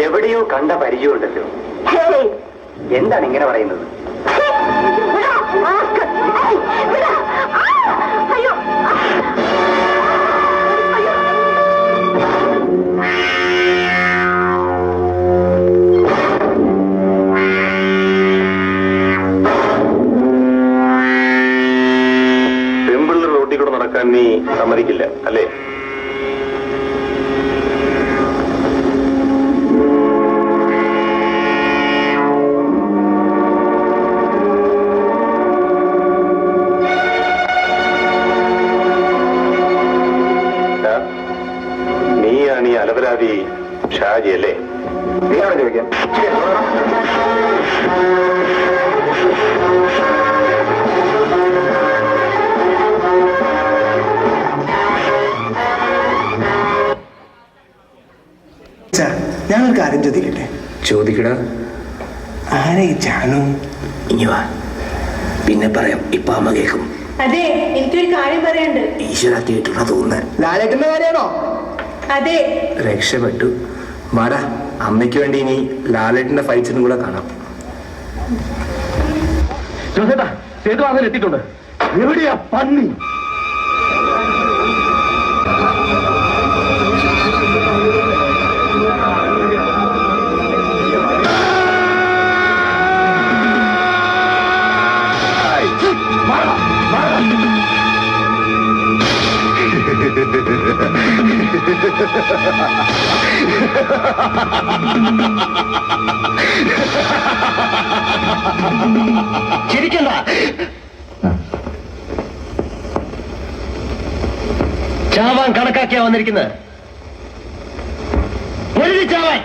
എവിടെയോ കണ്ട പരിചയമുണ്ടല്ലോ. എന്താണ് ഇങ്ങനെ പറയുന്നത്? പെമ്പിള്ളർ റോട്ടിൽ കൂടെ നടക്കാൻ നീ സമ്മതിക്കില്ല അല്ലേ? നീയാണ് ഈ അലപരാധി ഷാജി അല്ലേ? നീയാണോ ചോദിക്കാൻ? ഞാനൊരു കാര്യം ചോദിക്കട്ടെ? ചോദിക്കടാ. ആരെ ഈ ജാനു? ഇനി വാ, പിന്നെ പറയാം. ഇപ്പൊ അമ്മ കേൾക്കും. അതെ, എനിക്കൊരു കാര്യം പറയാനുണ്ട്. ഈശ്വര കേട്ടുള്ള തോന്നുന്നത് ലാലേട്ടന്റെ കാര്യമാണോ? അതെ. രക്ഷപ്പെട്ടു. വാടാ, അമ്മയ്ക്ക് വേണ്ടി ഇനി ലാലേട്ടന്റെ ഫൈറ്റ്സിനും കൂടെ കാണാം. ജോസേട്ടാ, സേതുവാങ്ങൽ എത്തിയിട്ടുണ്ട്. എവിടെയാ പന്നി? ചിരിക്കണ്ട. ചാവാൻ കണക്കാക്കിയാ വന്നിരിക്കുന്നത്. പൊരുതി ചാവാൻ.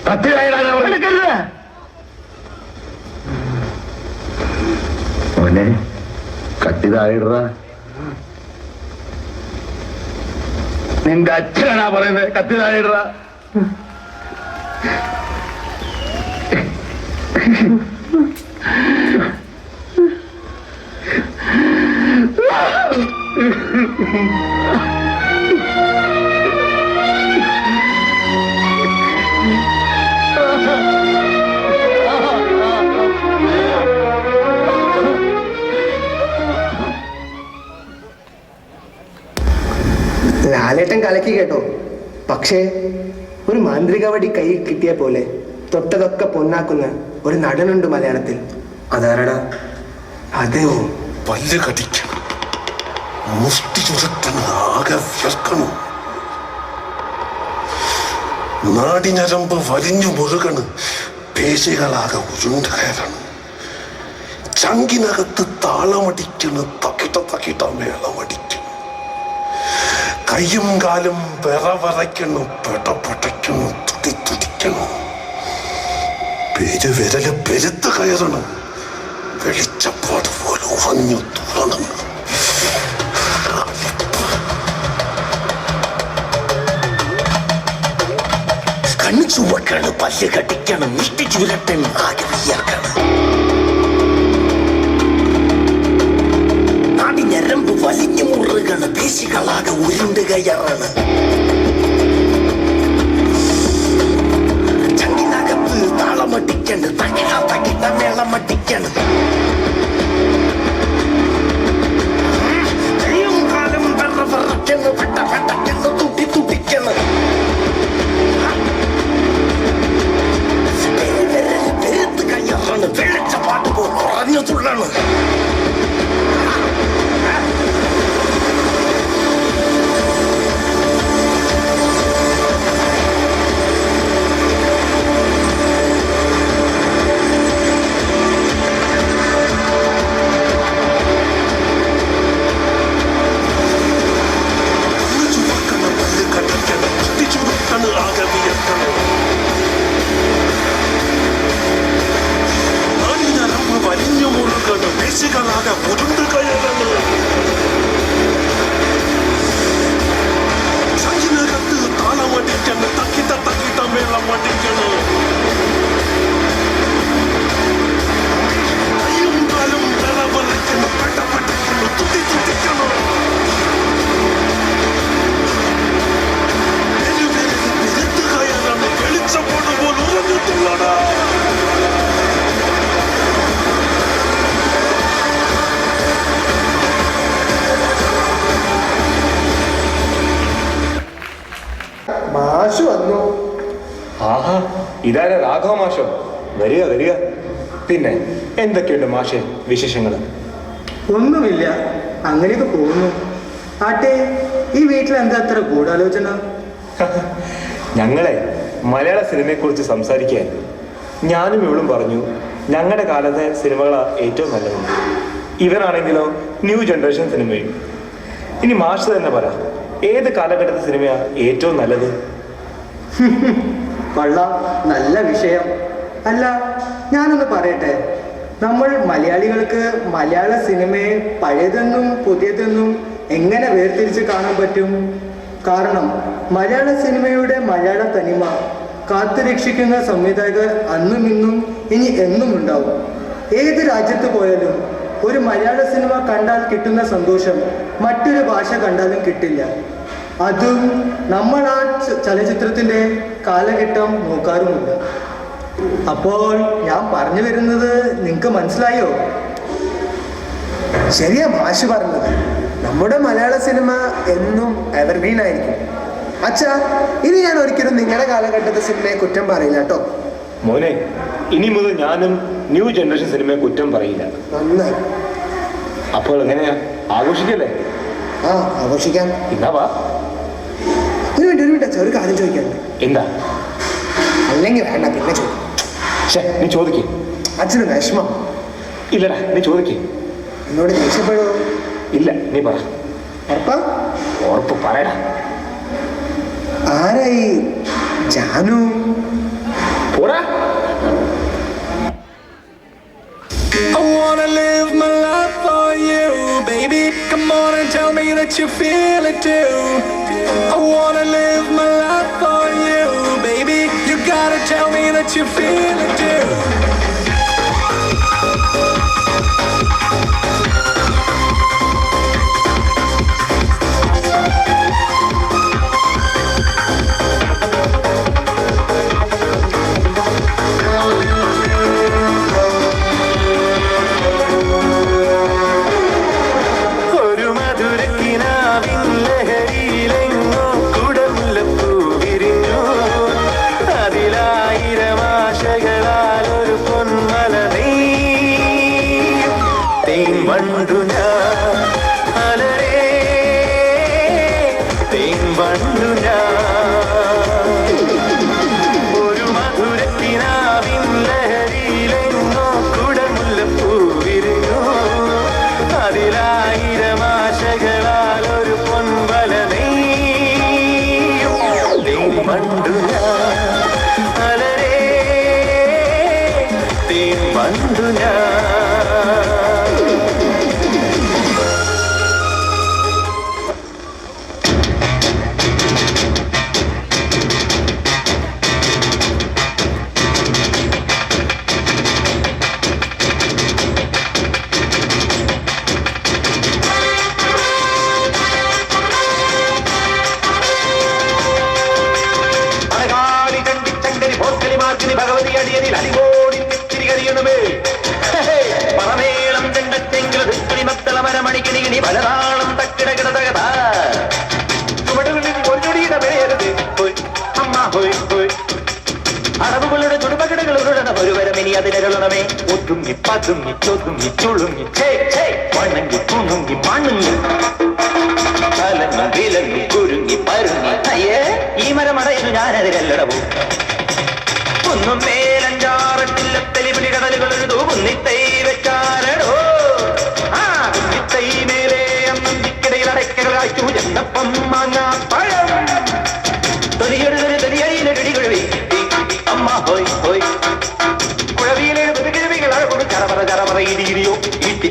കത്തിതായിട മോനെ, കത്തിതായിട. നിന്റെ അച്ഛനാ പറയുന്നത് കത്തിതായിട. ലാലേട്ടൻ കലക്കി കേട്ടോ. പക്ഷേ ഒരു മാന്ത്രിക വടി കൈ കിട്ടിയ പോലെ തൊട്ടതൊക്കെ പൊന്നാക്കുന്ന ഒരു നടനുണ്ട് മലയാളത്തിൽ. അതാരടാ? അതെയോ? പല്ല് കടിക്കണം, മുഷ്ടി ചുരുട്ടണം, ആകെ വിയർക്കണം, നാടിഞരമ്പ് വലിഞ്ഞു മുറുകണ്, പേശികളാകെ ഉരുണ്ട കയറണം, ചങ്കിനകത്ത് താളമടിക്കണ്, തക്കിട്ട തക്കിട്ട മേളമടിക്കണം, കയ്യും കാലും വിറവറയ്ക്കണം, പെടപെടയ്ക്കണം, തുടിക്കണം, വിരല് പെരുത്ത് കയറണം, വെളിച്ചപ്പാട് പോലെ ഉറഞ്ഞു തുറണം. കണ്ണു ചുവക്കാണ്, പല്ല് കടിക്കണം, മുഷ്ടി ചുരുട്ടൻ, ആകെ വിയർക്കണം, നാടി ഞരമ്പ് വലിഞ്ഞു മുറുകണ്, പേശികളാകെ ഉരുണ്ട് കയറാണ്, ചങ്ങിനകത്ത് താളമടിക്കണ്, തകിട തകിട മേളമടിക്കണ്, കയ്യും കാലും വിറവിറയ്ക്കണ്, പെട്ട പെട്ടയ്ക്കണ്, തുടി തുടിക്കണ്, പെരുത്ത് കയ്യറാണ്, വെളിച്ചപ്പാട്ട് പോലെ കുറഞ്ഞു തുള്ളണ്. പേശികളാകെ ഉരുണ്ടുകയാണ്. ചങ്കിനകത്ത് താളമടിക്കണം, തക്കിട്ട മേളം അടിക്കണം. കയ്യും കാലും വിളവലയ്ക്കണം, പെട്ടപ്പെട്ടിക്കണം, തുട്ടിക്കണം. വെളിച്ചപ്പോട് പോലും ഉറങ്ങിട്ടുള്ളടാ. മാഷ് വന്നു. ആഹാ, ഇതാരാ രാഘവ മാഷോ? വരിക വരിക. പിന്നെ എന്തൊക്കെയുണ്ട് മാഷെ വിശേഷങ്ങൾ? ഒന്നുമില്ല, അങ്ങനെയൊക്കെ പോകുന്നു. ആട്ടെ, ഈ വീട്ടിൽ എന്താ അത്ര ഗൂഢാലോചന? ഞങ്ങളെ മലയാള സിനിമയെക്കുറിച്ച് സംസാരിക്കാൻ ഞാനും ഇവളും പറഞ്ഞു ഞങ്ങളുടെ കാലത്തെ സിനിമകളാണ് ഏറ്റവും നല്ലത്. ഇവരാണെങ്കിലോ ന്യൂ ജനറേഷൻ സിനിമയും. ഇനി മാഷ് തന്നെ പറ, ഏത് കാലഘട്ടത്തെ സിനിമയാണ് ഏറ്റവും നല്ലത്? കൊള്ളാം, നല്ല വിഷയം. അല്ല, ഞാനൊന്ന് പറയട്ടെ, നമ്മൾ മലയാളികൾക്ക് മലയാള സിനിമയെ പഴയതെന്നും പുതിയതെന്നും എങ്ങനെ വേർതിരിച്ച് കാണാൻ പറ്റും? കാരണം മലയാള സിനിമയുടെ മലയാള തനിമ കാത്തുരക്ഷിക്കുന്ന സംവിധായകർ അന്നും ഇന്നും ഇനി എന്നും ഉണ്ടാവും. ഏത് രാജ്യത്ത് പോയാലും ഒരു മലയാള സിനിമ കണ്ടാൽ കിട്ടുന്ന സന്തോഷം മറ്റൊരു ഭാഷ കണ്ടാലും കിട്ടില്ല. അതും നമ്മൾ ആ ചലച്ചിത്രത്തിൻ്റെ കാലഘട്ടം നോക്കാറുമുണ്ട്. അപ്പോൾ ഞാൻ പറഞ്ഞു വരുന്നത് നിങ്ങൾക്ക് മനസ്സിലായോ? ശരിയാ മാഷ് പറഞ്ഞത്. നമ്മുടെ മലയാള സിനിമ എന്നും എവർഗ്രീൻ ആയിരിക്കും. അച്ഛാ, ഇനി ഞാൻ ഒരിക്കലും നിങ്ങളുടെ കാലഘട്ടത്തെ സിനിമയെ കുറ്റം പറയില്ല കേട്ടോ. മോനെ, ഇനി മുതൽ ഞാനും ന്യൂ ജനറേഷൻ സിനിമയെ കുറ്റം പറയില്ല. നന്നായി. അപ്പോൾ എങ്ങനെയാ, ആഘോഷിക്കല്ലേ? ആ, ആഘോഷിക്കാം. എന്നാ വാ. ഒരു മിനിറ്റ് അച്ഛാ, ഒരു കാര്യം ചോദിക്കാനുണ്ട്. എന്താ? അല്ലെങ്കിൽ വേണ്ട, പിന്നെ ചോദിക്കും. നീ ചോദിക്കേ. അച്ഛന് വിഷമം? ഇല്ലടാ, നീ ചോദിക്കേ. എന്നോട് ദേഷ്യപ്പെടോ? ഇല്ല, നീ പറ. ഉറപ്പാ? ഉറപ്പ് പറയടാ. ആരായി? ജാനു? പോടാ. I wanna live my life for you, baby. Come on and tell me that you feel it too. I wanna live my life for you, baby. You gotta tell me that you feel it too.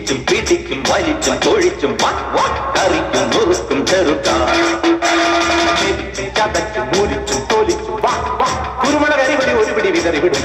ഇടിച്ചും പിടിക്കും വലിച്ചും തൊഴിച്ചും കറിക്കും നുറുക്കും ചെറുക്കാം ചതച്ചും മൂലിച്ചും തോലിച്ചും കുരുമുളക് അരിപടി ഒരു പിടി വിതറി വിടും.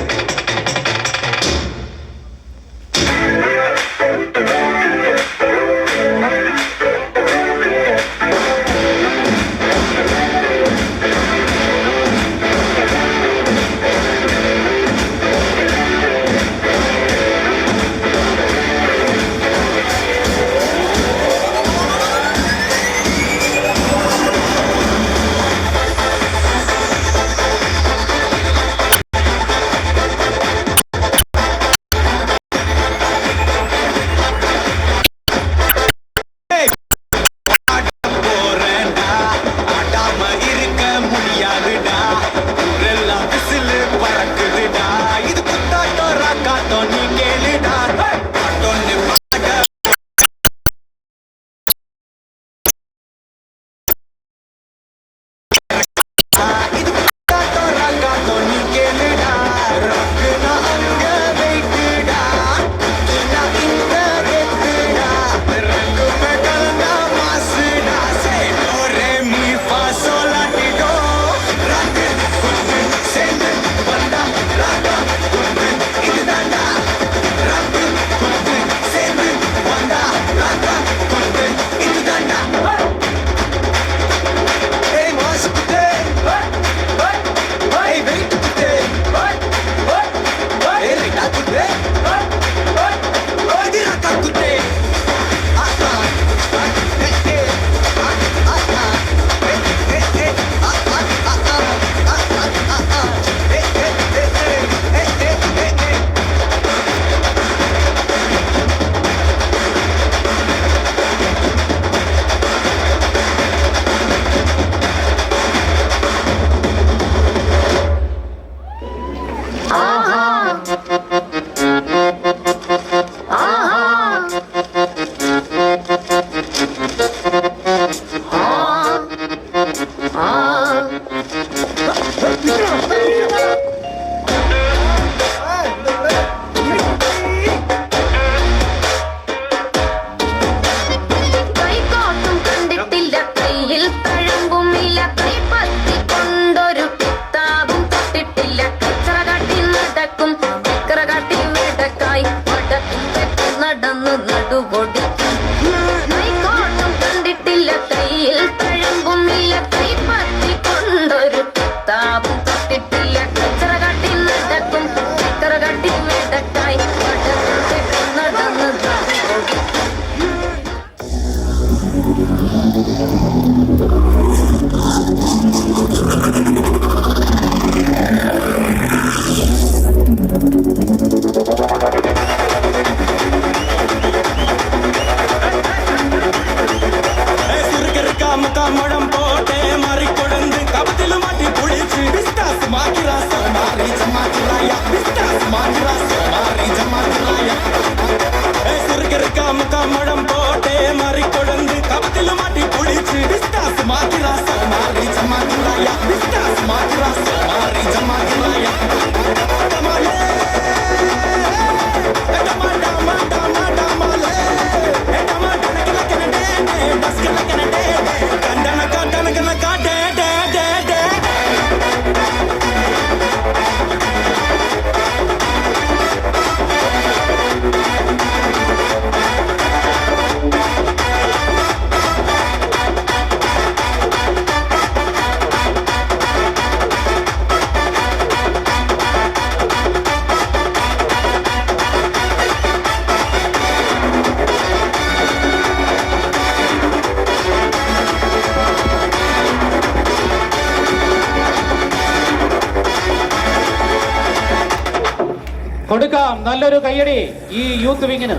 കൊടുക്കാം നല്ലൊരു കയ്യടി ഈ യൂത്ത് വിങ്ങിന്.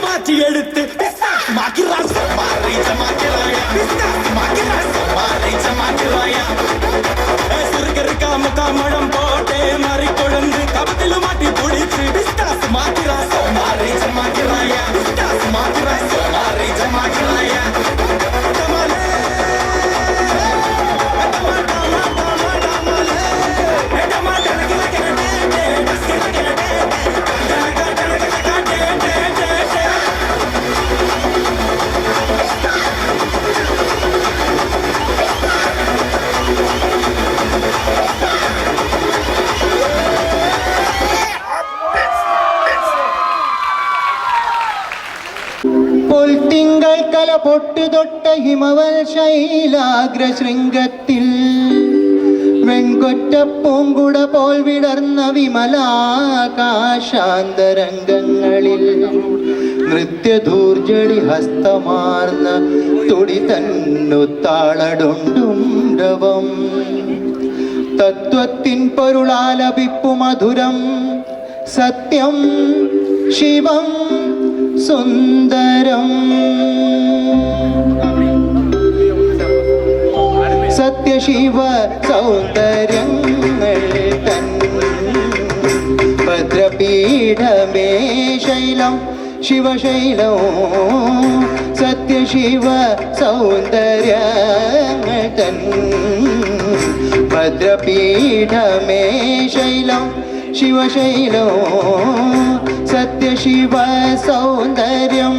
മാറ്റിയെടുത്ത് മഴം പോട്ടെ മറിക്കൊഴുந்து കപത്തില് മാറ്റി പൊടിച്ച് മാറ്റി മല പൊട്ടുതൊട്ട ഹിമവൽ ശൈലാഗ്രശൃംഗത്തിൽ വെൺകൊറ്റ പൂങ്കുട പോൽ വിടർന്ന വിമലാകാശാന്തരംഗങ്ങളിൽ നൃത്യധൂർജടി ഹസ്തമാർന്ന തുടി തന്നു താളടുണ്ടും രവം തത്വത്തിൻ പൊരുളാലപിപ്പു മധുരം സത്യം ശിവം സുന്ദരം സത്യശിവ സൗന്ദര്യങ്ങൾ തൻ ഭദ്രപീഠമേ ശൈലം ശിവശൈലം സത്യശിവ സൗന്ദര്യങ്ങൾ തൻ ഭദ്രപീഠമേ ശൈലം ശിവശൈലം സത്യശിവ സൗന്ദര്യം